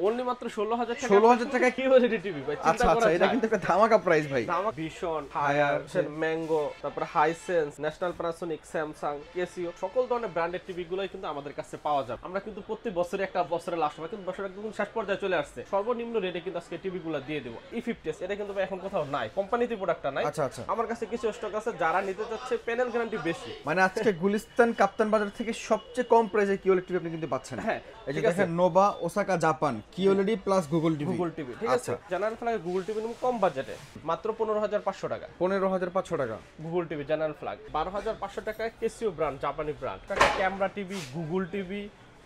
Only মাত্র 16000 টাকা। 16000 টাকা কি ওএলইডি টিভি ভাই, চিন্তা আচ্ছা করা আচ্ছা, এটা যায়। কিন্তু একটা ধামাকা প্রাইস ভাই। ধামাকা ভিশন, হায়ার, ম্যাঙ্গো, তারপর Hisense, national Panasonic, Samsung, Casio সকল ধরনের ব্র্যান্ডের টিভি গুলোই কিন্তু আমাদের কাছে পাওয়া যায়। আমরা কিন্তু প্রতি বছরে একটা বছরের লাস্ট সময় কিন্তু বছরের একদম শেষ পর্যায়ে চলে আসছে, সর্বনিম্ন রেটে কিন্তু আজকে টিভি গুলো দিয়ে দেবো। E50s এটা কিন্তু ভাই এখন কোথাও নাই, কোম্পানিতে প্রোডাক্টটা নাই। আচ্ছা আচ্ছা, আমার কাছে কিছু স্টক আছে, যারা নিতে চাচ্ছে প্যানেল গ্যারান্টি বেশি। মানে আজকে গুলিস্তান কাপ্তান বাজার থেকে সবচেয়ে কম প্রাইসে কিওএলইডি টিভি আপনি কিন্তু পাচ্ছেন। হ্যাঁ, এই যে দেখেন Nova Osaka Japan QLED plus Google TV. Google TV ঠিক আছে, জেনারেল ফ্ল্যাগ গুগল টিভি নিম কম বাজেটে মাত্র 15500 টাকা। 15500 টাকা গুগল টিভি জেনারেল ফ্ল্যাগ 12500 টাকায় কেসিও ব্র্যান্ড, জাপানি ব্র্যান্ড। টাকা ক্যামেরা টিভি, গুগল টিভি,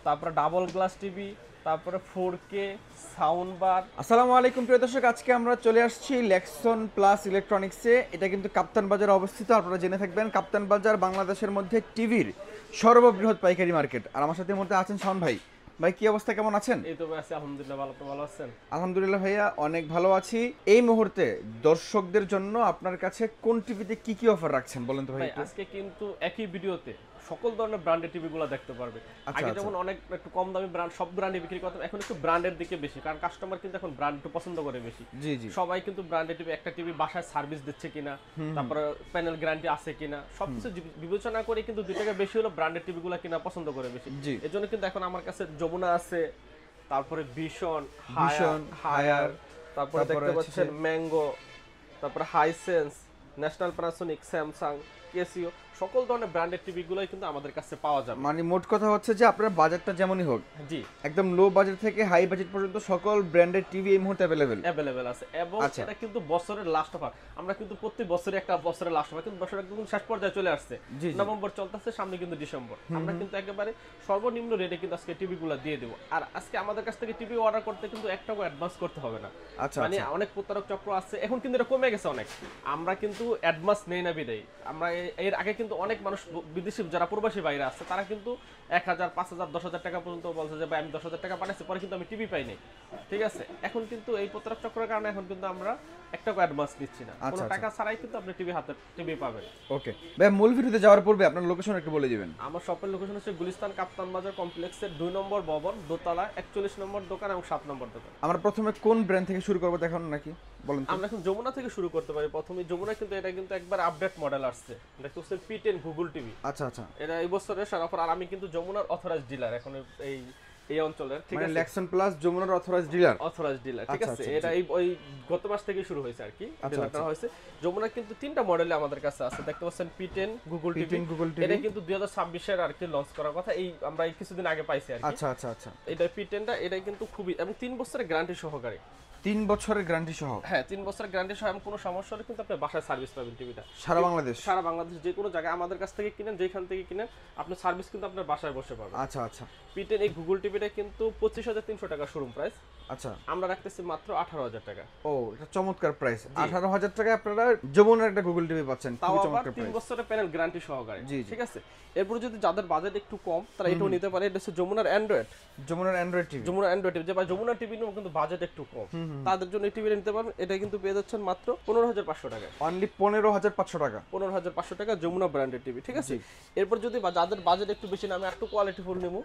তারপরে ডাবল গ্লাস টিভি, তারপরে 4K সাউন্ড বার। আসসালামু আলাইকুম প্রিয় দর্শক, আজকে আমরা চলে আসছি লেক্সন প্লাস ইলেকট্রনিক্সে। এটা কিন্তু কাপ্তান বাজারে অবস্থিত, আপনারা জেনে থাকবেন। কাপ্তান বাজার বাংলাদেশের মধ্যে টিভির সর্ববৃহৎ পাইকারি মার্কেট। আর আমার সাথে মধ্যে আছেন শাওন ভাই। ভাই কি অবস্থা, কেমন আছেন? এই তো ভাই আছি আলহামদুলিল্লাহ, ভালো। আপনি ভালো আছেন? আলহামদুলিল্লাহ ভাইয়া, অনেক ভালো আছি। এই মুহূর্তে দর্শকদের জন্য আপনার কাছে কোন টিভিতে কি কি অফার রাখছেন বলেন তো ভাই? আজকে কিন্তু একই ভিডিওতে সকল ধরনের ব্র্যান্ডের টিভি গুলো দেখতে পারবে। আগে যেমন অনেক একটু কম দামি ব্র্যান্ড সব ব্র্যান্ডে বিক্রি করতাম, এখন একটু ব্র্যান্ডের দিকে বেশি, কারণ কাস্টমার কিন্তু এখন ব্র্যান্ড একটু পছন্দ করে বেশি। জি জি, সবাই কিন্তু ব্র্যান্ডের টিভি, একটা টিভি বাসায় সার্ভিস দিচ্ছে কিনা, তারপরে প্যানেল গ্যারান্টি আছে কিনা, সবকিছু বিবেচনা করে কিন্তু 2 টাকা বেশি হলো ব্র্যান্ডের টিভি গুলো কিনা পছন্দ করে বেশি। এজন্য কিন্তু এখন আমার কাছে যমুনা আছে, তারপরে ভিশন, হায়ার, তারপরে দেখতে পাচ্ছেন ম্যাঙ্গো, তারপরে Hisense, national Panasonic, Samsung, Casio সকল ধরনের ব্র্যান্ডের টিভি গুলোই কিন্তু আমাদের কাছে পাওয়া যাবে। মানে মোট কথা হচ্ছে যে আপনার বাজেটটা যেমনই হোক, জি, একদম লো বাজেট থেকে হাই বাজেট পর্যন্ত সকল ব্র্যান্ডের টিভি এই মুহূর্তে অ্যাভেলেবেল আছে। এবং এটা কিন্তু বছরের লাস্ট অফার। আমরা কিন্তু প্রতি বছরে একটা বছরের লাস্ট অফার, কিন্তু বছরের একদম শেষ পর্যায়ে চলে আসছে। নভেম্বর চলতেছে, সামনে কিন্তু ডিসেম্বর। আমরা কিন্তু একেবারে সর্বনিম্ন রেটে কিন্তু আজকে টিভি গুলো দিয়ে দেবো। আর আজকে আমাদের কাছ থেকে টিভি অর্ডার করতে কিন্তু 1 টাকা অ্যাডভান্স করতে হবে না। মানে অনেক প্রতারক চক্র আছে, এখন কিন্তু এটা কমে গেছে অনেক। আমরা কিন্তু অ্যাডভান্স নেই না বিদায়। আমরা এর আগে কিন্তু অনেক মানুষ বিদেশি যারা প্রবাসী বাইরে আছে, তারা কিন্তু 1000, 5000, 10000 টাকা পর্যন্ত বলছে যে ভাই আমি 10000 টাকা পাঠাচ্ছি, পরে কিন্তু আমি টিভি পাই নাই। ঠিক আছে, এখন কিন্তু এই প্রতারক চক্রের কারণে এখন কিন্তু আমরা 1 টাকা অ্যাডভান্স নিচ্ছি না, কোনো টাকা ছাড়াই কিন্তু আপনি টিভি হাতে টিভি পাবেন। ওকে ভাই, মূল ভিডিওতে যাওয়ার পূর্বে আপনার লোকেশন একটু বলে দিবেন। আমার শপের লোকেশন হচ্ছে গুলিস্তান কাপ্তান বাজার কমপ্লেক্সের 2 নম্বর ভবন, দোতলা, 41 নম্বর দোকান এবং 7 নম্বর দোকান। আমরা প্রথমে কোন ব্র্যান্ড থেকে শুরু করব দেখানো নাকি বলেন? আমরা এখন যমুনা থেকে শুরু করতে পারি। প্রথমে যমুনা কিন্তু এটা কিন্তু একবার আপডেট মডেল আসছে, দেখতে হচ্ছে P10 গুগল টিভি। আচ্ছা আচ্ছা, এটা এই বছরের সারা অফার। আর আমি কিন্তু যমুনার অথরাইজড ডিলার এখন এই অঞ্চলের। ঠিক আছে, লেক্সন প্লাস যমুনার অথরাইজড ডিলার। ঠিক আছে, এটা ওই গত মাস থেকে শুরু হয়েছে আর কি, ডিলারটা হয়েছে। যমুনা কিন্তু 3টা মডেলে আমাদের কাছে আছে, দেখতে পাচ্ছেন P10 গুগল টিভি। এটা কিন্তু 2026 এর আর কি লঞ্চ করার কথা, এই আমরা এই কিছুদিন আগে পাইছি আর কি। আচ্ছা আচ্ছা আচ্ছা, এটা P10টা, এটা কিন্তু খুবই, এবং 3 বছরের গ্যারান্টি সহকারে। 3 বছরের গ্যারান্টি সহ? হ্যাঁ, 3 বছরের গ্যারান্টি সহ, এবং কোনো সমস্যা হলে কিন্তু আপনি বাসায় সার্ভিস পাবেন টিভিটা। সারা বাংলাদেশ? সারা বাংলাদেশ যে কোনো জায়গায় আমাদের কাছ থেকে কিনেন, যেখান থেকে কিনেন, আপনি সার্ভিস কিন্তু আপনার বাসায় বসে পাবেন। আচ্ছা আচ্ছা, P10 এই গুগল টিভিটা কিন্তু 25300 টাকা শোরুম প্রাইস। আচ্ছা, আমরা রাখতেছি মাত্র 18000 টাকা। ও, এটা চমৎকার প্রাইস। 18000 টাকায় আপনারা যমুনার একটা গুগল টিভি পাচ্ছেন, তাও খুবই আবার চমৎকার 3 প্রাইস। বছরের প্যানেল গ্যারান্টি সহকারে। ঠিক আছে, এরপর যদি যাদের বাজেট একটু কম, তারা এটাও নিতে পারে। এটা হচ্ছে যমুনার অ্যান্ড্রয়েড টিভি। যমুনার অ্যান্ড্রয়েড টিভি, যে ভাই যমুনার টিভি নিও কিন্তু বাজেট একটু কম, তাদের জন্য এই টিভিটা নিতে পারবেন। এটা কিন্তু পেয়ে যাচ্ছেন মাত্র 15500 টাকা। অনলি 15500 টাকা। 15500 টাকা যমুনা ব্র্যান্ডের টিভি। ঠিক আছে, এরপর যদি যাদের বাজেট একটু বেশি না, আমি একটু কোয়ালিটি ফুল নেবো।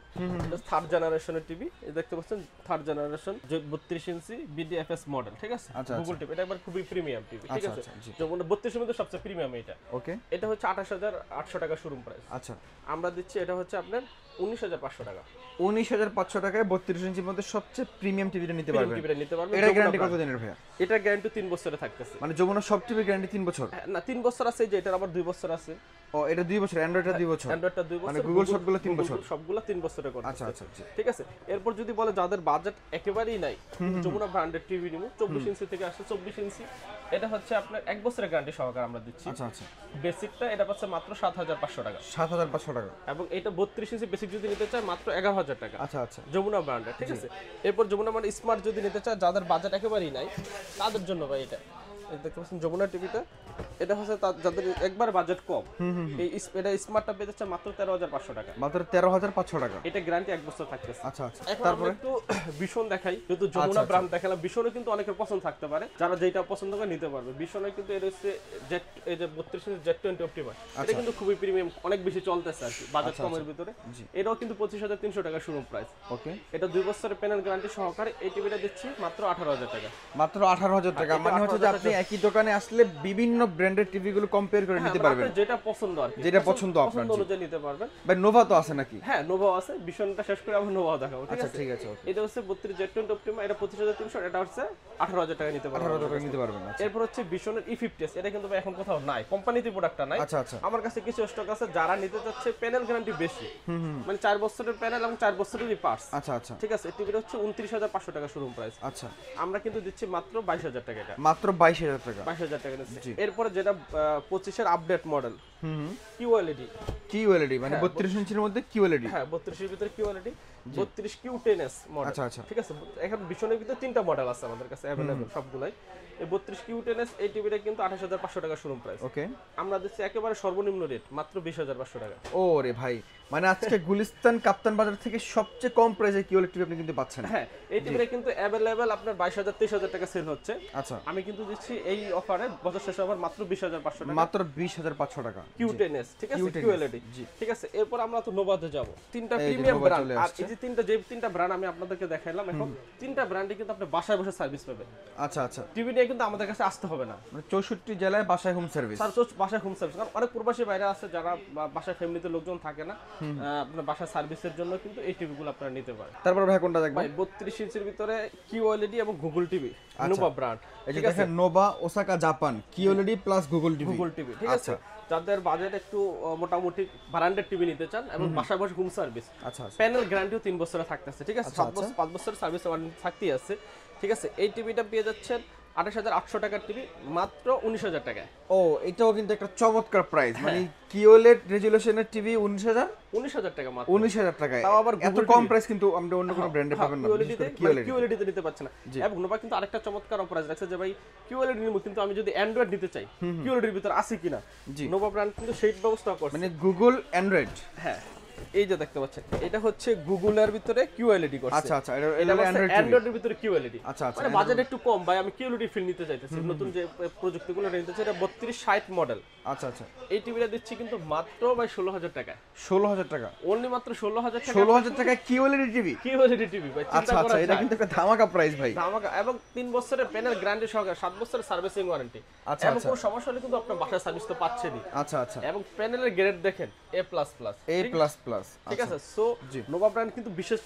এটা 3rd জেনারেশনের টিভি, এই দেখতে পাচ্ছেন 3rd জেনারেশন, যে 32 ইঞ্চি BDFS মডেল। ঠিক আছে, গুগল টিভি, এটা একবার খুবই প্রিমিয়াম টিভি। ঠিক আছে, যমুনা 32 এর মধ্যে সবচেয়ে প্রিমিয়াম এটা। ওকে, এটা হচ্ছে 28800 টাকা শোরুম প্রাইস। আচ্ছা, আমরা দিচ্ছি এটা হচ্ছে আপনার 19500 টাকা। 19500 টাকায় 32 ইঞ্চির মধ্যে সবচেয়ে প্রিমিয়াম টিভিটা নিতে পারবেন। এটা গ্যারান্টি কত দিনের ভাইয়া? এটা গ্যারান্টি 3 বছরে থাকতেছে। মানে যমুনা সব টিভি গ্যারান্টি 3 বছর? না, 3 বছর আছে, যে এটার আবার 2 বছর আছে। ও, এটা 2 বছর, অ্যান্ড্রয়েডটা 2 বছর, অ্যান্ড্রয়েডটা 2 বছর, মানে গুগল সবগুলো 3 বছর, সবগুলো 3 বছরে করতে। আচ্ছা আচ্ছা, ঠিক আছে। এরপর যদি বলে যাদের বাজেট একেবারেই নাই, যমুনা ব্র্যান্ডের টিভি নিমু, 24 ইঞ্চি থেকে আসে 24 ইঞ্চি। এটা হচ্ছে আপনার 1 বছরের গ্যারান্টি সহকারে আমরা দিচ্ছি। আচ্ছা আচ্ছা, বেসিকটা এটা পাচ্ছে মাত্র 7500 টাকা। 7500 টাকা। এবং এটা 32 ইঞ্চি বেসিক যদি নিতে চায় মাত্র 11000 টাকা। আচ্ছা আচ্ছা, যমুনা ব্র্যান্ডের। ঠিক আছে, এরপর যমুনা ব্র্যান্ড স্মার্ট যদি নিতে চায়, যাদের বাজেট একেবারেই নাই, তাদের জন্য ভাই এটা এই দেখতে পাচ্ছেন যমুনা টিভিটা, এটা হচ্ছে যাদের একবার বাজেট কম, এই এটা স্মার্টটা পেয়ে যাচ্ছে মাত্র 13,500 টাকা। মাত্র 13,500 টাকা। এটা গ্যারান্টি 1 বছর থাকতেছে। আচ্ছা আচ্ছা। তারপরে একটু ভীষণ দেখাই, যেহেতু যমুনা ব্র্যান্ড দেখালাম, ভীষণও কিন্তু অনেকের পছন্দ থাকতে পারে, যারা যেটা পছন্দ করে নিতে পারবে। ভীষণে কিন্তু এটা হচ্ছে জেট, এই যে 32 ইঞ্চি Z20 অপটিমার, এটা কিন্তু খুবই প্রিমিয়াম, অনেক বেশি চলতেছে আর কি বাজেট কমের ভিতরে। এটাও কিন্তু 25,300 টাকা শোরুম প্রাইস। ওকে, এটা 2 বছরের প্যানেল গ্যারান্টি সহকারে এই টিভিটা দিচ্ছি মাত্র 18,000 টাকা। মাত্র 18,000 টাকা। মানে হচ্ছে যে আপনি একই দোকানে আসলে বিভিন্ন ব্র্যান্ডের টিভি গুলো কম্পেয়ার করে নিতে পারবেন, যেটা পছন্দ আর কি, যেটা পছন্দ আপনার অনুযায়ী নিতে পারবেন। ভাই নোভা তো আছে নাকি? হ্যাঁ, নোভা আছে। ভীষণটা শেষ করে আমরা নোভা দেখাবো, ঠিক আছে? ঠিক আছে। এটা হচ্ছে 32 Z20 অপটিমা, এটা 25,300, এটা হচ্ছে 18,000 টাকা নিতে পারবেন। 18,000 টাকা নিতে পারবেন। এরপর হচ্ছে ভীষণের E50s, এটা কিন্তু এখন কোথাও নাই, কোম্পানিতে প্রোডাক্টটা নাই। আচ্ছা আচ্ছা। আমার কাছে কিছু স্টক আছে, যারা নিতে চাচ্ছে প্যানেল গ্যারান্টি বেশি, মানে 4 বছরের প্যানেল এবং 4 বছরেরই পার্টস। আচ্ছা আচ্ছা, ঠিক আছে। টিভিটা হচ্ছে 29,500 টাকা শোরুম প্রাইস। আচ্ছা, আমরা কিন্তু দিচ্ছি মাত্র 22,000 টাকা। এটা মাত্র 22,000 টাকা। 22,000 টাকা নিচ্ছে। এরপরে যেটা 25 এর আপডেট মডেল, QLED। QLED মানে 32 ইঞ্চির মধ্যে QLED। হ্যাঁ, 32 এর ভিতরে QLED, 32 Q10s মডেল। আচ্ছা আচ্ছা, ঠিক আছে। এখন ভীষণের ভিতরে 3টা মডেল আছে আমাদের কাছে अवेलेबल সবগুলাই। এই 32 Q10s এই টিভিটা কিন্তু 28,500 টাকা শোরুম প্রাইস। ওকে, আমরা দিচ্ছি একেবারে সর্বনিম্ন রেট মাত্র 20,500 টাকা। ওরে ভাই, মানে আজকে গুলিস্তান কাপ্তান বাজার থেকে সবচেয়ে কম প্রাইসে QLED টিভি আপনি কিন্তু পাচ্ছেন। হ্যাঁ, এই টিভিটা কিন্তু अवेलेबल আপনার 22,000 23,000 টাকা সেল হচ্ছে। আচ্ছা, আমি কিন্তু দিচ্ছি এই অফারে বছর শেষে অফার মাত্র 20,500 টাকা। মাত্র 20,500 টাকা। Q10s, ঠিক আছে, QLED। ঠিক আছে। এরপর আমরা তো নোভাতে যাব। তিনটা প্রিমিয়াম ব্র্যান্ড, আর এই যে তিনটা ব্র্যান্ড আমি আপনাদেরকে দেখাইলাম, এখন তিনটা ব্র্যান্ডে কিন্তু আপনি বাসায় বসে সার্ভিস পাবেন। আচ্ছা আচ্ছা, টিভি নিয়ে কিন্তু আমাদের কাছে আসতে হবে না, মানে 64 জেলায় বাসায় হোম সার্ভিস। স্যার বাসায় হোম সার্ভিস। কারণ অনেক প্রবাসী বাইরে আছে যারা বাসায় ফ্যামিলিতে লোকজন থাকে না, আপনার বাসায় সার্ভিসের জন্য কিন্তু এই টিভিগুলো আপনারা নিতে পারেন। তারপর ভাই কোনটা দেখবেন? ভাই 32 ইঞ্চির ভিতরে QLED এবং গুগল টিভি, নোভা ব্র্যান্ড। এই যে দেখেন Nova Osaka Japan QLED plus Google TV. ঠিক আছে। যাদের বাজেট একটু মোটামুটি ব্র্যান্ডেড টিভি নিতে চান এবং বাসায় বসে হোম সার্ভিস, আচ্ছা, প্যানেল গ্যারান্টিও 3 বছরের থাকতেছে। ঠিক আছে, 5 বছরের সার্ভিস ওয়ারেন্টি থাকতেই আছে। ঠিক আছে। এই টিভিটা পেয়ে যাচ্ছেন 28,800 টাকার টিভি মাত্র 19,000 টাকায়। ও, এটাও কিন্তু একটা চমৎকার প্রাইস। মানে QLED রেজোলিউশনের টিভি 19,000 টাকা মাত্র। 19,000 টাকায়। তাও আবার এত কম প্রাইস কিন্তু আমরা অন্য কোনো ব্র্যান্ডে পাবেন না। QLED তে নিতে পারছেন না। এবং নোভা কিন্তু আরেকটা চমৎকার অফার রাখছে যে ভাই QLED নিব, কিন্তু আমি যদি অ্যান্ড্রয়েড নিতে চাই QLED এর ভিতর আছে কিনা, নোভা ব্র্যান্ড কিন্তু সেই ব্যবস্থা করছে। মানে গুগল অ্যান্ড্রয়েড। হ্যাঁ, এই যে দেখতে পাচ্ছেন, এটা হচ্ছে গুগলের ভিতরে QLED করছে। আচ্ছা আচ্ছা, এটা অ্যান্ড্রয়েডের ভিতরে QLED। আচ্ছা আচ্ছা, মানে বাজেট একটু কম ভাই, আমি QLED ফিল নিতে চাইতেছি, নতুন যে প্রযুক্তিগুলো নিতে চাই। এটা 3260 মডেল। আচ্ছা আচ্ছা, এই টিভিটা দিচ্ছি কিন্তু মাত্র ভাই 16,000 টাকায়। 16,000 টাকা, অনলি মাত্র 16,000 টাকা। 16,000 টাকায় QLED টিভি। QLED টিভি ভাই, আচ্ছা আচ্ছা, এটা কিন্তু একটা ধামাকা প্রাইস ভাই। ধামাকা। এবং 3 বছরের প্যানেল গ্যারান্টি সহকারে, 7 বছরের সার্ভিসিং ওয়ারেন্টি। আচ্ছা, এবং কোনো সমস্যা হলে কিন্তু আপনার বাসায় সার্ভিস তো পাচ্ছেনই। আচ্ছা আচ্ছা, এবং প্যানেলের গ্রেড দেখেন A++। ঠিক আছে। সো নোভা ব্র্যান্ড কিন্তু বিশেষ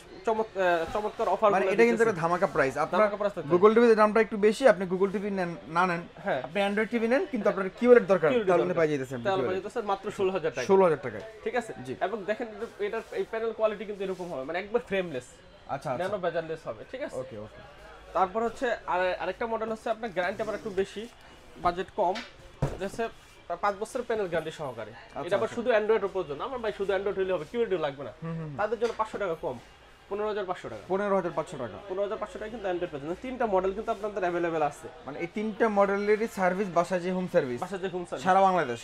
চমৎকার অফার, মানে এটা কিন্তু একটা ধামাকা প্রাইস। আপনার গুগল টিভির দামটা একটু বেশি, আপনি গুগল টিভি নেন না নেন, আপনি অ্যান্ড্রয়েড টিভি নেন, কিন্তু আপনার QLED দরকার, তাহলে পাই যাইতেছেন মাত্র 16,000 টাকা। 16,000 টাকায়। ঠিক আছে। এবং দেখেন এটার এই প্যানেল কোয়ালিটি কিন্তু এরকম হবে, মানে একবার ফ্রেমলেস, আচ্ছা আচ্ছা, ন্যানো বেজারলেস হবে। ঠিক আছে। ওকে ওকে। তারপর হচ্ছে আরেকটা মডেল হচ্ছে আপনার গ্যারান্টি আবার একটু বেশি, বাজেট কম, হচ্ছে 5 বছরের প্যানেল গ্যারান্টি সহকারে। এটা আবার শুধু অ্যান্ড্রয়েড এর জন্য। আমার ভাই শুধু অ্যান্ড্রয়েড হলে হবে, QLED লাগবে না। তাদের জন্য 500 টাকা কম, 15,500 টাকা। 15,500 টাকা। 15,500 টাকা কিন্তু অ্যান্ড্রয়েড পেয়ে যাবেন। তিনটা মডেল কিন্তু আপনাদের अवेलेबल আছে। মানে এই তিনটা মডেলেরই সার্ভিস, বাসায় যে হোম সার্ভিস, সারা বাংলাদেশ।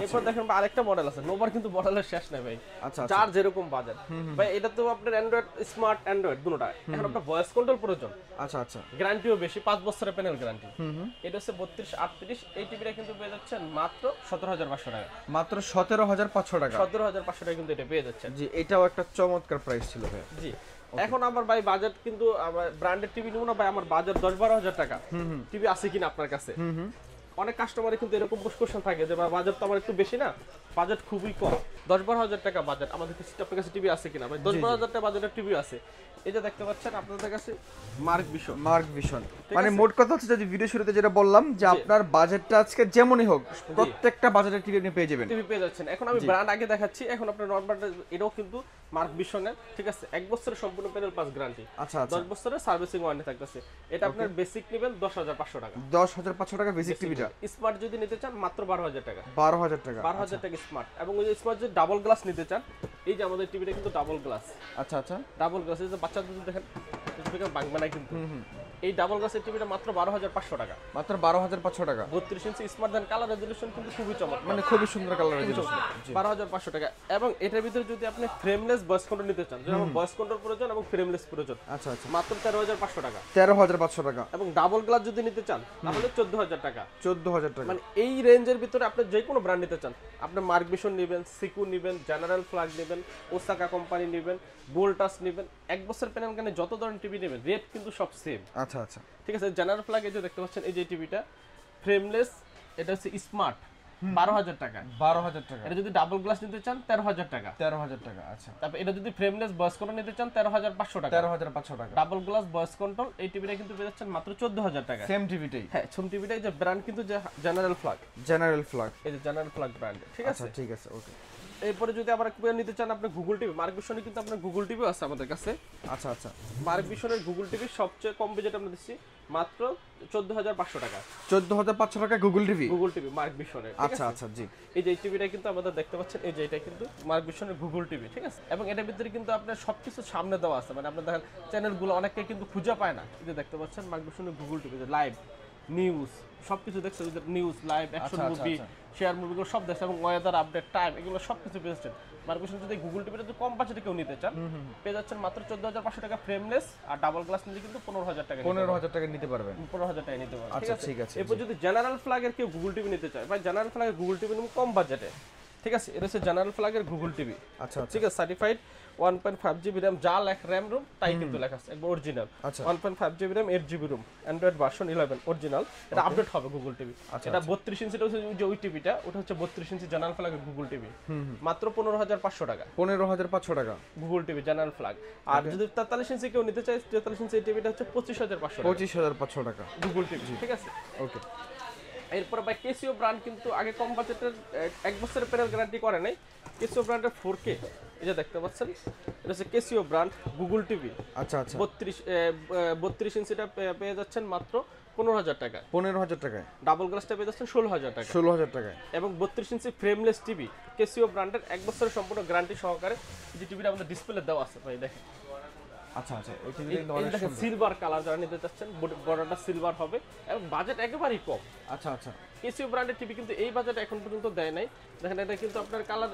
এরপর দেখেন আরেকটা মডেল আছে, নোভার কিন্তু মডেলের শেষ নাই ভাই। আচ্ছা, যার যেরকম বাজেট ভাই, এটা তো আপনার অ্যান্ড্রয়েড স্মার্ট অ্যান্ড্রয়েড দুটোটা। এখন আপনার ভয়েস কন্ট্রোল প্রয়োজন। আচ্ছা আচ্ছা, গ্যারান্টিও বেশি, 5 বছরের প্যানেল গ্যারান্টি। এটা হচ্ছে 3238। এই টিভিটা কিন্তু পেয়ে যাচ্ছেন মাত্র 17,500 টাকা। মাত্র 17,500 টাকা। 17,500 টাকা কিন্তু এটা পেয়ে যাচ্ছেন। জি, এটাও একটা চমৎকার প্রাইস ছিল ভাই। জি। এখন আমার ভাই বাজেট কিন্তু ব্র্যান্ডেড টিভি নিব না ভাই, আমার বাজেট 10-12 হাজার টাকা। টিভি আছে কিনা আপনার কাছে? অনেক কাস্টমারে কিন্তু এরকম কোশ্চেন থাকে যে বাজেট তো আমার একটু বেশি না, বাজেট খুবই কম, 10-12 হাজার টাকা বাজেট, আমাদের কাছে আপনার কাছে টিভি আছে কিনা? ভাই 10-12 হাজার টাকা বাজেটের টিভি আছে। এই যে দেখতে পাচ্ছেন আপনাদের কাছে মার্ক ভিশন। মানে মোট কথা হচ্ছে, যদি ভিডিও শুরুতে যেটা বললাম যে আপনার বাজেটটা আজকে যেমনই হোক, প্রত্যেকটা বাজেটের টিভি আপনি পেয়ে যাবেন, টিভি পেয়ে যাচ্ছেন। এখন আমি ব্র্যান্ড আগে দেখাচ্ছি, এখন আপনার নরমাল এটাও কিন্তু মার্ক ভিশনের। ঠিক আছে। 1 বছরের সম্পূর্ণ প্যানেল পাস গ্যারান্টি। আচ্ছা আচ্ছা, 10 বছরের সার্ভিসিং ওয়ারেন্টি থাকতেছে। এটা আপনার বেসিক নেবেন 10,500 টাকা। 10,500 টাকা বেসিক টিভিটা। স্মার্ট যদি নিতে চান মাত্র 12,000 টাকা। 12,000 টাকা। 12,000 টাকা স্মার্ট। এবং ওই যে স্মার্ট যদি ডাবল গ্লাস নিতে চান, এই যে আমাদের টিভিটা কিন্তু ডাবল গ্লাস। আচ্ছা আচ্ছা, ডাবল গ্লাস। এই যে বাচ্চাদের দেখেন ভাঙবে না কিন্তু, এই ডাবল গ্লাসের টিভিটা মাত্র 12,500 টাকা। মাত্র 12,500 টাকা। 32 ইঞ্চি স্মার্ট দেন, কালার রেজোলিউশন কিন্তু খুবই চমৎকার, মানে খুবই সুন্দর কালার রেজোলিউশন। 12,500 টাকা। এবং এটার ভিতরে যদি আপনি ফ্রেমলেস ভয়েস কন্ট্রোল নিতে চান, যেমন ভয়েস কন্ট্রোল প্রয়োজন এবং ফ্রেমলেস প্রয়োজন, আচ্ছা আচ্ছা, মাত্র 13,500 টাকা। 13,500 টাকা। এবং ডাবল গ্লাস যদি নিতে চান তাহলে 14,000 টাকা। 14,000 টাকা। মানে এই রেঞ্জের ভিতরে আপনি যে কোনো ব্র্যান্ড নিতে চান, আপনি মার্ক ভিশন নেবেন, সিকু নেবেন, জেনারেল ফ্ল্যাগ নেবেন, ওসাকা কোম্পানি নেবেন, ভোল্টাস নেবেন, 1 বছর প্যানেল গানে যত ধরনের টিভি নেবেন রেট কিন্তু সব সেম। আচ্ছা আচ্ছা, ঠিক আছে। জেনারেল ফ্ল্যাগ এই যে দেখতে পাচ্ছেন, এই যে টিভিটা ফ্রেমলেস, এটা হচ্ছে স্মার্ট, 12,000 টাকা। 12,000 টাকা। এটা যদি ডাবল গ্লাস নিতে চান 13,000 টাকা। 13,000 টাকা। আচ্ছা, তারপর এটা যদি ফ্রেমলেস ভয়েস কন্ট্রোল নিতে চান 13,500 টাকা। 13,500 টাকা। ডাবল গ্লাস ভয়েস কন্ট্রোল এই টিভিটা কিন্তু পেয়ে যাচ্ছেন মাত্র 14,000 টাকা। সেম টিভিটাই। হ্যাঁ, সেম টিভিটাই, যে ব্র্যান্ড কিন্তু যে জেনারেল ফ্ল্যাগ। জেনারেল ফ্ল্যাগ, এই যে জেনারেল ফ্ল্যাগ ব্র্যান্ড। ঠিক আছে, আচ্ছা ঠিক আছে, ওকে। এরপরে যদি আবার নিতে চান আপনি গুগল টিভি, মার্ক ভিশনে কিন্তু আপনার গুগল টিভি আছে আমাদের কাছে। আচ্ছা আচ্ছা, মার্ক ভিশনের গুগল টিভি সবচেয়ে কম বাজেট আমরা দিচ্ছি মাত্র 14,500 টাকা। 14,500 টাকা Google TV. Google TV Mark ভিশনের। আচ্ছা আচ্ছা, জি। এই যে টিভিটা কিন্তু আমাদের দেখতে পাচ্ছেন, এই যে এটা কিন্তু মার্ক ভিশনের গুগল টিভি। ঠিক আছে। এবং এটার ভিতরে কিন্তু আপনার সবকিছু সামনে দেওয়া আছে, মানে আপনার দেখেন চ্যানেলগুলো অনেকে কিন্তু খুঁজে পায় না। এই যে দেখতে পাচ্ছেন মার্ক ভিশনের গুগল টিভি, যে লাইভ নিউজ সবকিছু দেখছেন, news live action movie share মুভিগুলো সব দেখছেন, এবং ওয়েদার আপডেট টাইম এগুলো সবকিছু পেয়েছেন। মার্ক ভিশন যদি গুগল টিভিটা যদি কম বাজেটে কেউ নিতে চান পেয়ে যাচ্ছেন মাত্র 14,500 টাকা ফ্রেমলেস, আর ডাবল গ্লাস নিলে কিন্তু 15,000 টাকা। 15,000 টাকা নিতে পারবেন। 15,000 টাকা নিতে পারবেন। আচ্ছা ঠিক আছে। এরপর যদি জেনারেল ফ্ল্যাগের কেউ গুগল টিভি নিতে চায়, ভাই জেনারেল ফ্ল্যাগের গুগল টিভি নিন কম বাজেটে। ঠিক আছে, এটা হচ্ছে জেনারেল ফ্ল্যাগের গুগল টিভি। আচ্ছা ঠিক আছে, সার্টিফাইড 1.5 জিবি র্যাম, যা র্যাম রুম তাই কিন্তু লেখা আছে, একবার original. 1.5 GB RAM, 8 GB ROM, Android version 11 original. এটা আপডেট হবে গুগল টিভি। এটা 32 ইঞ্চিটা হচ্ছে যে ওই টিভিটা, ওটা হচ্ছে 32 ইঞ্চি জেনারেল ফ্ল্যাগের গুগল টিভি, মাত্র 15,500 টাকা। 15,500 টাকা গুগল টিভি জেনারেল ফ্ল্যাগ। আর যদি 43 ইঞ্চি কেউ নিতে চায়, 43 ইঞ্চি টিভিটা হচ্ছে 25,500 টাকা। 25,500 টাকা গুগল টিভি। ঠিক আছে, ওকে। এরপর ভাই কেসিও ব্র্যান্ড কিন্তু আগে কম বাজেটের 1 বছরের প্যানেল গ্যারান্টি করে নাই। কেসিও ব্র্যান্ডের 4K এই যে দেখতে পাচ্ছেন, এটা হচ্ছে কেসিও ব্র্যান্ড গুগল টিভি। আচ্ছা আচ্ছা, 32 ইঞ্চিটা পেয়ে যাচ্ছেন মাত্র 15,000 টাকা। 15,000 টাকায়। ডাবল গ্লাসটা পেয়ে যাচ্ছেন 16,000 টাকা। 16,000 টাকায়। এবং 32 ইঞ্চি ফ্রেমলেস টিভি কেসিও ব্র্যান্ডের 1 বছরের সম্পূর্ণ গ্যারান্টি সহকারে যে টিভিটা আমাদের ডিসপ্লে দেওয়া আছে ভাই দেখেন। আচ্ছা আচ্ছা, এই টিভিটা কিন্তু অনেক দেখেন সিলভার কালার যারা নিতে চাচ্ছেন, বর্ডারটা সিলভার হবে এবং বাজেট একেবারেই কম। আচ্ছা আচ্ছা, কেসিও ব্র্যান্ডের টিভি কিন্তু এই বাজেট এখন পর্যন্ত দেয় নাই। দেখেন এটা কিন্তু আপনার কালার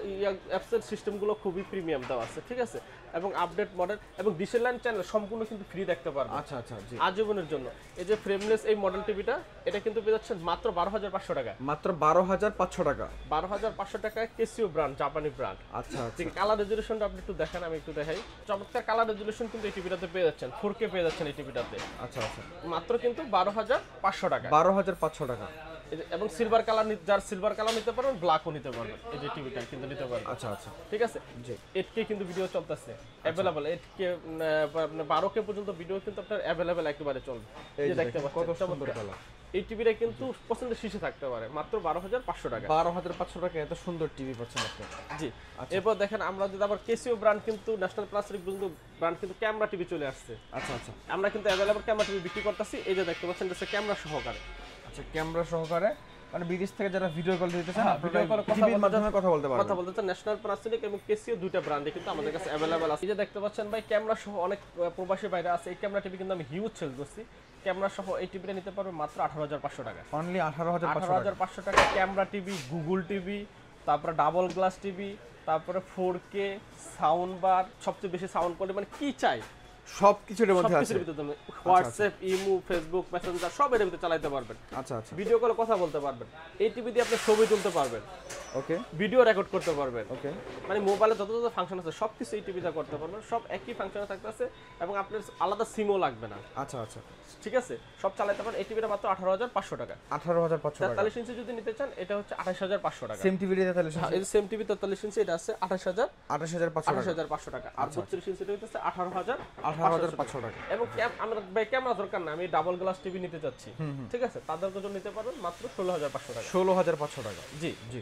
অ্যাপসের সিস্টেমগুলো খুবই প্রিমিয়াম দেওয়া আছে। ঠিক আছে, এবং আপডেট মডেল এবং ডিশের লাইন চ্যানেল সম্পূর্ণ কিন্তু ফ্রি দেখতে পারবেন। আচ্ছা আচ্ছা, জি। আজীবনের জন্য এই যে ফ্রেমলেস এই মডেল টিভিটা, এটা কিন্তু পেয়ে যাচ্ছেন মাত্র 12,500 টাকা। মাত্র 12,500 টাকা। 12,500 টাকায় কেসিও ব্র্যান্ড, জাপানি ব্র্যান্ড। আচ্ছা আচ্ছা, ঠিক কালার রেজোলিউশনটা আপনি একটু দেখেন, আমি একটু দেখাই। চমৎকার কালার রেজোলিউশন কিন্তু এই টিভিটাতে পেয়ে যাচ্ছেন, 4K পেয়ে যাচ্ছেন এই টিভিটাতে। আচ্ছা আচ্ছা, মাত্র কিন্তু 12,500 টাকা। 12,500 টাকা। এবং সিলভার কালার, যার সিলভার কালার নিতে পারবেন, ব্ল্যাকও নিতে পারবেন, এই যে টিভিটা কিন্তু নিতে পারবেন। আচ্ছা আচ্ছা, ঠিক আছে, জি। 8K কিন্তু ভিডিও চলতেছে अवेलेबल, 8K 12K পর্যন্ত ভিডিও কিন্তু আপনার अवेलेबल একেবারে চলবে। এই যে দেখতে পাচ্ছেন কত সুন্দর কালার। এই টিভিটা কিন্তু পছন্দের শীর্ষে থাকতে পারে, মাত্র 12,500 টাকা। 12,500 টাকা এত সুন্দর টিভি পাচ্ছেন আপনি। জি। এরপর দেখেন আমরা যদি আবার কেসিও ব্র্যান্ড কিন্তু ন্যাশনাল প্লাস্টিক ব্র্যান্ড কিন্তু ক্যামেরা টিভি চলে আসছে। আচ্ছা আচ্ছা, আমরা কিন্তু अवेलेबल ক্যামেরা টিভি বিক্রি করতেছি। এই যে দেখতে পাচ্ছেন এটা ক্যামেরা সহকারে। আচ্ছা, ক্যামেরা সহকারে, মানে বিদেশ থেকে যারা ভিডিও কল দিতে চান ভিডিও কলে টিভির মাধ্যমে কথা বলতে পারবেন। কথা বলতে চান, ন্যাশনাল প্লাস্টিক এবং কেসিও দুইটা ব্র্যান্ডে কিন্তু আমাদের কাছে अवेलेबल আছে। এই যে দেখতে পাচ্ছেন ভাই ক্যামেরা সহ অনেক প্রবাসী বাইরে আছে। এই ক্যামেরা টিভি কিন্তু আমি হিউজ সেল করছি। ক্যামেরা সহ এই টিভিটা নিতে পারবেন মাত্র 18,500 টাকা। অনলি 18,500 টাকা ক্যামেরা টিভি, গুগল টিভি, তারপরে ডাবল গ্লাস টিভি, তারপরে 4K সাউন্ড বার, সবচেয়ে বেশি সাউন্ড কোয়ালিটি, মানে কি চাই সবকিছুর মধ্যে আছে। হোয়াটসঅ্যাপ, ইমো, ফেসবুক, মেসেঞ্জার সব এর ভিতরে চালাতে পারবেন। আচ্ছা আচ্ছা, ভিডিও কলে কথা বলতে পারবেন। এই টিভি দিয়ে আপনি ছবি তুলতে পারবেন, ওকে, ভিডিও রেকর্ড করতে পারবেন। ওকে, মানে মোবাইলে যত যত ফাংশন আছে সবকিছু এই টিভিতে করতে পারবেন। সব একই ফাংশনে থাকতেছে এবং আপনার আলাদা সিমও লাগবে না। আচ্ছা আচ্ছা, ঠিক আছে, সব চালাতে পারেন। এই টিভিটা মাত্র 18,500 টাকা। 18,500 টাকা। 43 ইঞ্চি যদি নিতে চান এটা হচ্ছে 28,500 টাকা। সেম টিভি দিতে তাহলে এই যে সেম টিভি 43 ইঞ্চি, এটা আছে 28,500 টাকা। আর 32 ইঞ্চিটা হচ্ছে 18,500 টাকা। এবং আমরা ক্যামেরা দরকার না, আমি ডাবল গ্লাস টিভি নিতে চাচ্ছি, ঠিক আছে, তাদের জন্য নিতে পারবেন মাত্র 16,500 টাকা। 16,500 টাকা, জি জি।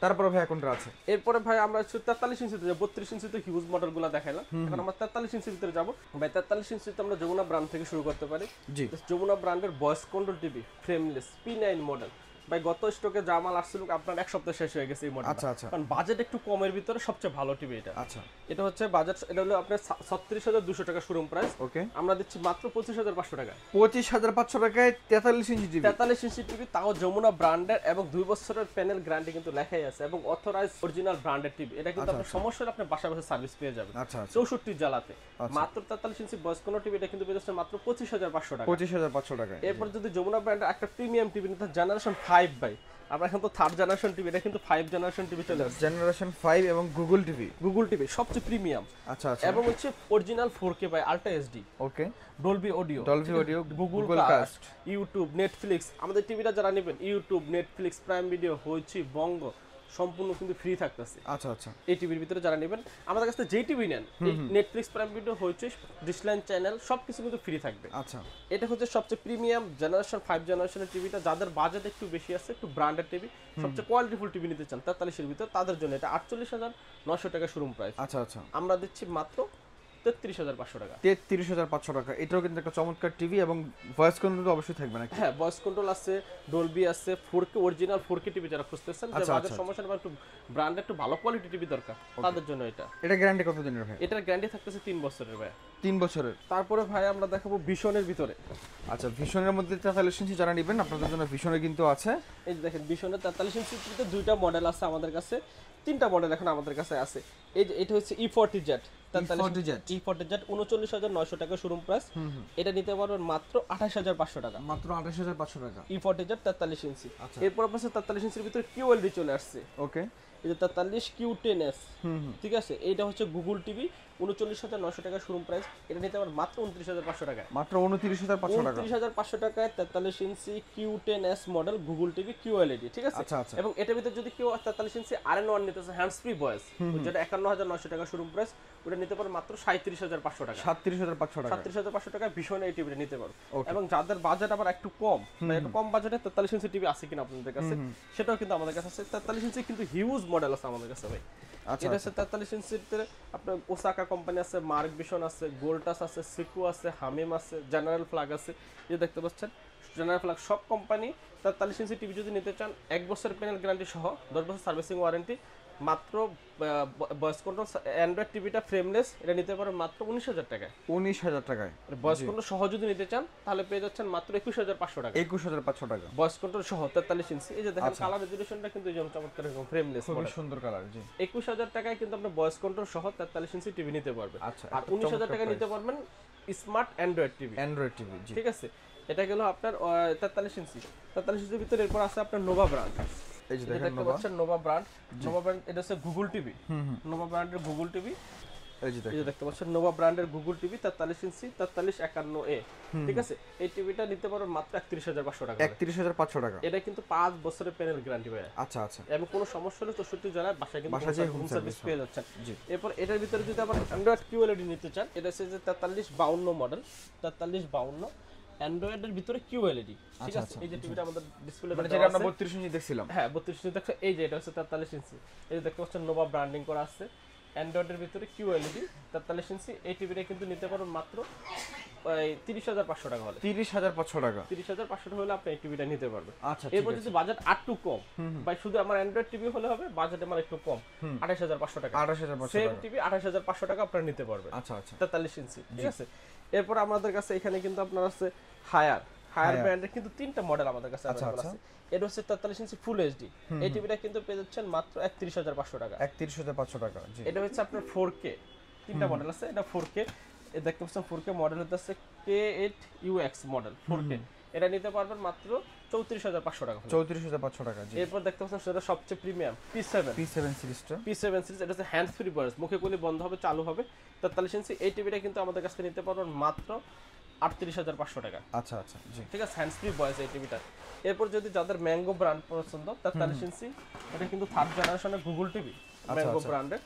তারপরে ভাই কোনটা আছে? এরপরে ভাই আমরা 43 ইঞ্চিতে যাব। 32 ইঞ্চিতে হিউজ মডেলগুলো দেখাইলাম, এখন আমরা 43 ইঞ্চির ভিতরে যাব। ভাই 43 ইঞ্চিতে আমরা যমুনা ব্র্যান্ড থেকে শুরু করতে পারি। জি। যমুনা ব্র্যান্ডের voice control TV, frameless P9 model, ভাই গত স্টকে যা মাল আসছিল আপনার এক সপ্তাহ শেষ হয়ে গেছে এই মডেল। আচ্ছা আচ্ছা, কারণ বাজেট একটু কমের ভিতরে সবচেয়ে ভালো টিভি এটা। আচ্ছা, এটা হচ্ছে বাজেট, এটা হলো আপনার 36,200 টাকা শোরুম প্রাইস। ওকে, আমরা দিচ্ছি মাত্র 25,500 টাকা। 25,500 টাকায় 43 ইঞ্চি টিভি। 43 ইঞ্চি টিভি, তাও যমুনা ব্র্যান্ডের এবং 2 বছরের প্যানেল গ্যারান্টি কিন্তু লেখাই আছে এবং অথরাইজ অরিজিনাল ব্র্যান্ডেড টিভি। এটা কিন্তু আপনার সমস্যা হলে আপনি বাসা বাসা সার্ভিস পেয়ে যাবেন। আচ্ছা আচ্ছা, 64 জেলাতে মাত্র 43 ইঞ্চি বয়স কোন টিভি, এটা কিন্তু পেয়ে যাচ্ছে মাত্র 25,500 টাকা। 25,500 টাকায়। এরপর যদি যমুনা ব্র্যান্ডের একটা প্রিমিয়াম টিভি নিতে জেনারেশন 5 ভাই, আমরা এখন তো 3rd জেনারেশন টিভি, এটা কিন্তু 5 জেনারেশন টিভি চলে আসছে। জেনারেশন 5 এবং গুগল টিভি। গুগল টিভি সবচেয়ে প্রিমিয়াম। আচ্ছা আচ্ছা, এবং হচ্ছে original 4K by ultra HD, okay, Dolby audio, Google Cast, YouTube, Netflix. আমাদের টিভিটা যারা নেবেন YouTube, Netflix, Prime Video, Hoichoi, Bongo সম্পূর্ণ কিন্তু ফ্রি থাকতেছে। আচ্ছা আচ্ছা, এই টিভির ভিতরে যারা নেবেন আমাদের কাছে যেই টিভি নেন, এই নেটফ্লিক্স, প্রাইম ভিডিও, হইচই, ডিশলাইন চ্যানেল সবকিছু কিন্তু ফ্রি থাকবে। আচ্ছা, এটা হচ্ছে সবচেয়ে প্রিমিয়াম জেনারেশন 5 জেনারেশনের টিভিটা। যাদের বাজেট একটু বেশি আছে, একটু ব্র্যান্ডেড টিভি, সবচেয়ে কোয়ালিটিফুল টিভি নিতে চান 43 এর ভিতর, তাদের জন্য এটা 48,900 টাকা শোরুম প্রাইস। আচ্ছা আচ্ছা, আমরা দিচ্ছি মাত্র 33,500 টাকা। 33,500 টাকা। এটাও কিন্তু একটা চমৎকার টিভি এবং ভয়েস কন্ট্রোল তো অবশ্যই থাকবে নাকি? হ্যাঁ, ভয়েস কন্ট্রোল আছে, ডলবি আছে, 4K অরিজিনাল 4K টিভি যারা খুঁজতেছেন, যে বাজেট সমস্যা না, একটু ব্র্যান্ডেড একটু ভালো কোয়ালিটি টিভি দরকার, তাদের জন্য এটা। এটা গ্যারান্টি কত দিনের ভাই? এটার গ্যারান্টি থাকতেছে 3 বছরের ভাই। 3 বছরের। তারপরে ভাই আমরা দেখাবো ভিশনের ভিতরে। আচ্ছা, ভিশনের মধ্যে 43 ইঞ্চি যারা নেবেন আপনাদের জন্য ভিশনের কিন্তু আছে। এই যে দেখেন ভিশনের 43 ইঞ্চির ভিতরে দুইটা মডেল আছে আমাদের কাছে, তিনটা মডেল এখন আমাদের কাছে আছে। এই যে এটা হচ্ছে E40Z, E40Z 39,900 টাকা শোরুম প্রাইস। এটা নিতে পারবেন মাত্র 28,500 টাকা। মাত্র 28,500 টাকা। E40Z 43 ইঞ্চি। এরপর আপনার 43 ইঞ্চির ভিতরে QLED চলে আসছে। ওকে, এই যে 43 Q10s, ঠিক আছে, এইটা হচ্ছে গুগল টিভি, 39,900 টাকা শোরুম প্রাইস। এটা নিতে পারবেন মাত্র 29,500 টাকা। মাত্র 29,500 টাকা। 29,500 টাকায় 43 ইঞ্চি Q10s model Google TV QLED, ঠিক আছে। আচ্ছা আচ্ছা, এবং এটার ভিতরে যদি কেউ 43 ইঞ্চি RN1 নিতে চায় হ্যান্ডস ফ্রি ভয়েস, যেটা 51,900 টাকা শোরুম প্রাইস, ওটা নিতে পারবেন মাত্র 37,500 টাকা। 37,500 টাকা। 37,500 টাকা ভীষণ এই টিভিটা নিতে পারবেন। এবং যাদের বাজেট আবার একটু কম, একটু কম বাজেটে 43 ইঞ্চি টিভি আছে কিনা আপনাদের কাছে, সেটাও কিন্তু আমাদের কাছে আছে। 43 ইঞ্চি কিন্তু হিউজ মডেল আছে আমাদের কাছে ভাই। এটা হচ্ছে 43 ইঞ্চিতে আপনার ওসাকা কোম্পানি আছে, মার্ক ভিশন আছে, গোল্টাস আছে, সিকু আছে, হামিম আছে, জেনারেল ফ্ল্যাগ আছে। এই দেখতে পাচ্ছেন জেনারেল ফ্ল্যাগ সব কোম্পানি। 43 ইঞ্চি টিভি যদি নিতে চান 1 বছরের প্যানেল গ্যারান্টি সহ 10 বছর সার্ভিসিং ওয়ারেন্টি, মাত্র ভয়েস কন্ট্রোল অ্যান্ড্রয়েড টিভিটা ফ্রেমলেস, এটা নিতে পারেন মাত্র 19,000 টাকায়। 19,000 টাকায়। ভয়েস কন্ট্রোল সহ যদি নিতে চান তাহলে পেয়ে যাচ্ছেন মাত্র 21,500 টাকা। 21,500 টাকা ভয়েস কন্ট্রোল সহ 43 ইঞ্চি। এই যে দেখেন কালার রেজোলিউশনটা কিন্তু যেমন চমৎকার, এরকম ফ্রেমলেস, খুব সুন্দর কালার। জি, 21,000 টাকায় কিন্তু আপনি ভয়েস কন্ট্রোল সহ 43 ইঞ্চি টিভি নিতে পারবেন। আচ্ছা, আর 19,000 টাকা নিতে পারবেন স্মার্ট অ্যান্ড্রয়েড টিভি। জি, ঠিক আছে, এটা গেল আপনার 43 ইঞ্চি। 43 ইঞ্চির ভিতরে এরপর আছে আপনার নোভা ব্র্যান্ড। এই যে দেখেন নোভা ব্র্যান্ড, এটা হচ্ছে গুগল টিভি, নোভা ব্র্যান্ডের গুগল টিভি। এই যে দেখতে পাচ্ছেন নোভা ব্র্যান্ডের গুগল টিভি 43 ইঞ্চি 4351A, ঠিক আছে। এই টিভিটা নিতে পারবেন মাত্র 31,500 টাকা। 31,500 টাকা। এটা কিন্তু 5 বছরের প্যানেল গ্যারান্টি ভাই। আচ্ছা আচ্ছা, এবং কোনো সমস্যা হলে 64 জেলায় বাসায় কিন্তু হোম সার্ভিস পেয়ে যাচ্ছেন। জি, এরপর এটার ভিতরে যদি আবার অ্যান্ড্রয়েড QLED নিতে চান, এটা হচ্ছে যে 4352 মডেল, 4352 অ্যান্ড্রয়েডের ভিতরে QLED, ঠিক আছে। এই যে টিভিটা আমাদের ডিসপ্লে, মানে যেটা আমরা 32 ইঞ্চি দেখছিলাম। হ্যাঁ 32 ইঞ্চি দেখছেন। এই যে এটা হচ্ছে 43 ইঞ্চি। এই যে দেখতে পাচ্ছেন নোভা ব্র্যান্ডিং করা আছে, অ্যান্ড্রয়েডের ভিতরে QLED 43 ইঞ্চি। এই টিভিটা কিন্তু নিতে পারবেন মাত্র 30,500 টাকা হলে। 30,500 টাকা। 30,500 টাকা হলে আপনি এই টিভিটা নিতে পারবেন। আচ্ছা, এরপর যদি বাজেট একটু কম, ভাই শুধু আমার অ্যান্ড্রয়েড টিভি হলে হবে, বাজেট আমার একটু কম, 28,500 টাকা। 28,500 সেম টিভি 28,500 টাকা আপনারা নিতে পারবেন। আচ্ছা আচ্ছা, 43 ইঞ্চি, ঠিক আছে। এরপর আমাদের কাছে এখানে কিন্তু আপনার আছে হায়ার ব্র্যান্ডের কিন্তু 3টা মডেল আমাদের কাছে अवेलेबल আছে। এটা হচ্ছে 43 ইঞ্চি ফুল এইচডি। এই টিভিটা কিন্তু পেয়ে যাচ্ছেন মাত্র 31,500 টাকা। 31,500 টাকা। জি, এটা হচ্ছে আপনার 4K, 3টা মডেল আছে। এটা 4K, এই দেখতে পাচ্ছেন 4K মডেল হচ্ছে K8UX মডেল 4K। এটা নিতে পারবেন মাত্র 34,500 টাকা। 34,500 টাকা। জি, এরপর দেখতে পাচ্ছেন সেটা সবচেয়ে প্রিমিয়াম P7 সিরিজটা। P7 সিরিজ, এটা হচ্ছে হ্যান্ডস ফ্রি ভয়েস, মুখে গুলি বন্ধ হবে চালু হবে। 43 ইঞ্চি এই টিভিটা কিন্তু আমাদের কাছ থেকে নিতে পারবেন মাত্র 38,500 টাকা। আচ্ছা আচ্ছা, জি, ঠিক আছে, হ্যান্ডস ফ্রি ভয়েস এই টিভিটা। এরপর যদি যাদের ম্যাঙ্গো ব্র্যান্ড পছন্দ, 43 ইঞ্চি, এটা কিন্তু 3rd জেনারেশনের গুগল টিভি, ম্যাঙ্গো ব্র্যান্ডের,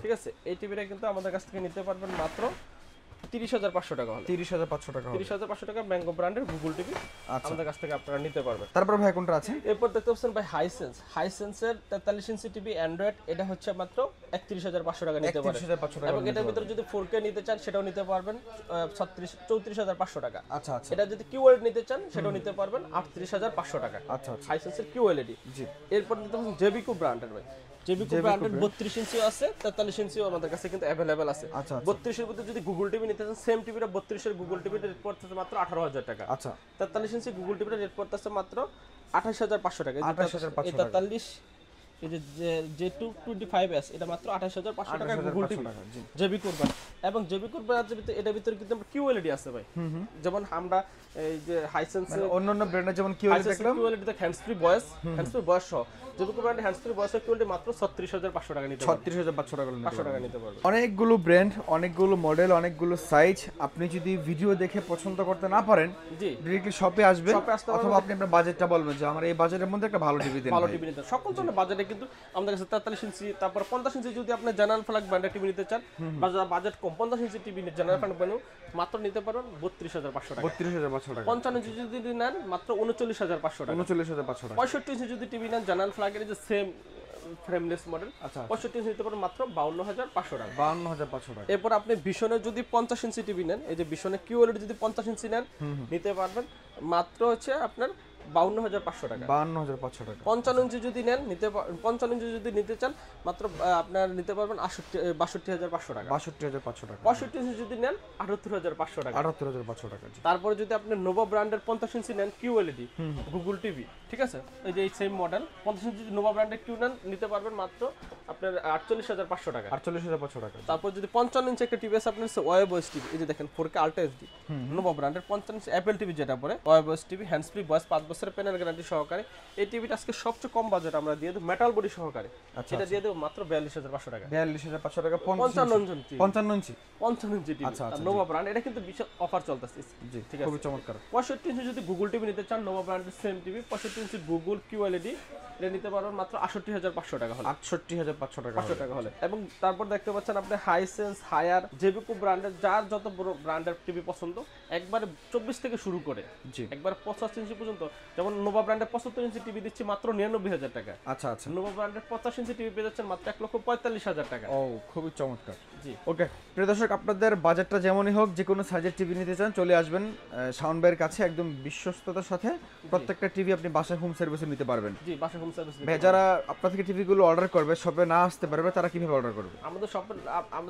ঠিক আছে। এই টিভিটা কিন্তু আমাদের কাছ থেকে নিতে পারবেন মাত্র 30,500 টাকা হলে। 30,500 টাকা। 30,500 টাকা ম্যাঙ্গো ব্র্যান্ডের গুগল টিভি আমাদের কাছ থেকে আপনারা নিতে পারবেন। তারপর ভাই কোনটা আছে? এরপর দেখতে পাচ্ছেন ভাই হাইসেন্সের 43 ইঞ্চি টিভি অ্যান্ড্রয়েড, এটা হচ্ছে মাত্র 31,500 টাকা নিতে পারবেন 31,500 টাকা এবং এটার ভিতরে যদি 4K নিতে চান সেটাও নিতে পারবেন 34,500 টাকা। আচ্ছা আচ্ছা। এটা যদি QLED নিতে চান সেটাও নিতে পারবেন 38,500 টাকা। আচ্ছা আচ্ছা। হাইসেন্সের QLED। জি। এরপর নিতে পারবেন জেবিকো ব্র্যান্ডের ভাই। জেবিকো ব্র্যান্ডের 32 ইঞ্চিও আছে, 43 ইঞ্চিও আমাদের কাছে কিন্তু अवेलेबल আছে। আচ্ছা। 32 এর ভিতরে যদি গুগল টিভি নিতে চান, সেম টিভিটা 32 এর গুগল টিভিটা রেট পড়তেছে মাত্র 18,000 টাকা। আচ্ছা। 43 ইঞ্চি গুগল টিভিটা রেট পড়তেছে মাত্র 28,500 টাকা। 28,500 টাকা। 43 এই যে 225S এটা মাত্র 28,500 টাকা গুগল টিভি। জেবিকোর ব্র্যান্ড এবং জেবিকোর ব্র্যান্ডের ভিতরে এটার ভিতরে কিন্তু QLED আছে ভাই। যেমন আমরা এই যে হাইসেন্স অন্যান্য ব্র্যান্ডে যেমন QLED দেখলাম, QLED তে হ্যান্ডস ফ্রি ভয়েস সহ জেবিকো ব্র্যান্ডের হ্যান্ডস ফ্রি ভয়েস QLED মাত্র 36,500 টাকা নিতে পারবেন। 36,500 টাকা নিতে পারবেন। অনেকগুলো ব্র্যান্ড, অনেকগুলো মডেল, অনেকগুলো সাইজ। আপনি যদি ভিডিও দেখে পছন্দ করতে না পারেন, জি ডাইরেক্টলি শপে আসবেন অথবা আপনি আপনার বাজেটটা বলবেন যে আমার এই বাজেটের মধ্যে একটা ভালো টিভি দেন। ভালো টিভি নিতে সকল ধরনের বাজেটে কিন্তু আমাদের কাছে 43 ইঞ্চি, তারপর 50 ইঞ্চি যদি আপনি জেনারেল ফ্ল্যাগ ব্র্যান্ডের টিভি নিতে চান, বাজেট কম 50 inch TV general flag brand মাত্র নিতে পারবেন 32,500 টাকা। 32,500 টাকা। 55 ইঞ্চি যদি নেন মাত্র 39,500 টাকা। 39,500 টাকা। 65 ইঞ্চি যদি টিভি নেন জেনারেল ফ্ল্যাগের যে সেম ফ্রেমলেস মডেল, আচ্ছা 65 ইঞ্চি নিতে পারেন মাত্র 52,500 টাকা। 52,500 টাকা। এরপর আপনি ভিশনের যদি 50 ইঞ্চি টিভি নেন, এই যে ভিশনের QLED যদি 50 ইঞ্চি নেন নিতে পারবেন মাত্র হচ্ছে আপনার 52,500 টাকা। 52,500 টাকা। 55 ইঞ্চি যদি নেন 55 ইঞ্চি যদি নিতে চান মাত্র আপনার নিতে পারবেন 62,500 টাকা। 62,500 টাকা। 65 ইঞ্চি যদি নেন 78,500 টাকা। 78,500 টাকা। তারপরে যদি আপনি নোভা ব্র্যান্ডের 50 ইঞ্চি নেন QLED গুগল টিভি, ঠিক আছে, এই যে এই সেম মডেল 50 ইঞ্চি যদি নোভা ব্র্যান্ডের কিউ নেন নিতে পারবেন মাত্র আপনার 48,500 টাকা। 48,500 টাকা। তারপর যদি 55 ইঞ্চি একটা টিভি আছে আপনার ওয়েবওয়েস টিভি, এই যে দেখেন 4K আলট্রা এইচডি নোভা ব্র্যান্ডের 55 ইঞ্চি অ্যাপল টিভি যেটা পড়ে ওয়েবওয়েস টিভি, হ্যান্ডস ফ্রি ভয়েস 5 বছরের প্যানেল গ্যারান্টি সহকারে। এই টিভিটা আজকে সবচেয়ে কম বাজেট আমরা দিয়ে দেব মেটাল বডি সহকারে। এটা দিয়ে দেব মাত্র 42,500 টাকা। 42,500 টাকা। 55 ইঞ্চি 55 ইঞ্চি 55 ইঞ্চি টিভি নোভা ব্র্যান্ড, এটা কিন্তু বিশাল অফার চলতেছে। জি ঠিক আছে, খুবই চমৎকার। 65 ইঞ্চি যদি গুগল টিভি নিতে চান নোভা ব্র্যান্ডের সেম টিভি 65 ইঞ্চি গুগল QLED এটা নিতে পারবেন মাত্র 68,500 টাকা হলে। 68,500 টাকা। 500 টাকা হলে। এবং তারপর দেখতে পাচ্ছেন আপনি হাইসেন্স, হায়ার, জেবিকো ব্র্যান্ডের যার যত বড় ব্র্যান্ডের টিভি পছন্দ একবারে 24 থেকে শুরু করে জি একবার 85 ইঞ্চি পর্যন্ত, যেমন নোভা ব্র্যান্ডের 75 ইঞ্চি টিভি দিচ্ছি মাত্র 99,000 টাকা। আচ্ছা আচ্ছা। নোভা ব্র্যান্ডের 50 ইঞ্চি টিভি পেয়ে যাচ্ছেন মাত্র 1,45,000 টাকা। ও খুবই চমৎকার। জি ওকে প্রিয় দর্শক, আপনাদের বাজেটটা যেমনই হোক যে কোনো সাইজের টিভি নিতে চান চলে আসবেন শাওন ভাইয়ের কাছে, একদম বিশ্বস্ততার সাথে প্রত্যেকটা টিভি আপনি বাসায় হোম সার্ভিসে নিতে পারবেন। জি বাসা হোম সার্ভিস। ভাই যারা আপনার থেকে টিভিগুলো অর্ডার করবে শপে না আসতে পারবে তারা কিভাবে অর্ডার করবে? আমাদের শপে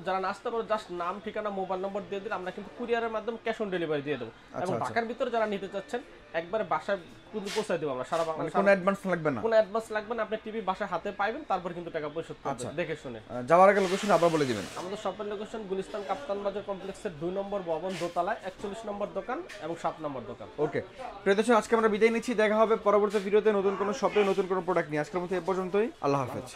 যারা না আসতে পারবে জাস্ট নাম, ঠিকানা, মোবাইল নম্বর দিয়ে দিলে আমরা কিন্তু কুরিয়ারের মাধ্যমে ক্যাশ অন ডেলিভারি দিয়ে দেবো। এবং ঢাকার ভিতরে যারা নিতে চাচ্ছেন একবারে বাসায় কিন্তু পৌঁছায় দেবো আমরা সারা বাংলাদেশে। কোনো অ্যাডভান্স লাগবে না? কোনো অ্যাডভান্স লাগবে না, আপনি টিভি বাসায় হাতে পাইবেন, তারপর কিন্তু টাকা পরিশোধ করবেন দেখে শুনে। যাওয়ার আগে লোকেশন আবার বলে দিবেন। আমাদের শপের লোকেশন গুলিস্তান কাপ্তান বাজার কমপ্লেক্সের 2 নম্বর ভবন দোতলায় 41 নম্বর দোকান এবং 7 নম্বর দোকান। ওকে প্রিয় দর্শক, আজকে আমরা বিদায় নিচ্ছি। দেখা হবে পরবর্তী ভিডিওতে নতুন কোনো শপে নতুন কোনো প্রোডাক্ট নিয়ে। আজকের মতো এ পর্যন্তই। আল্লাহ হাফেজ।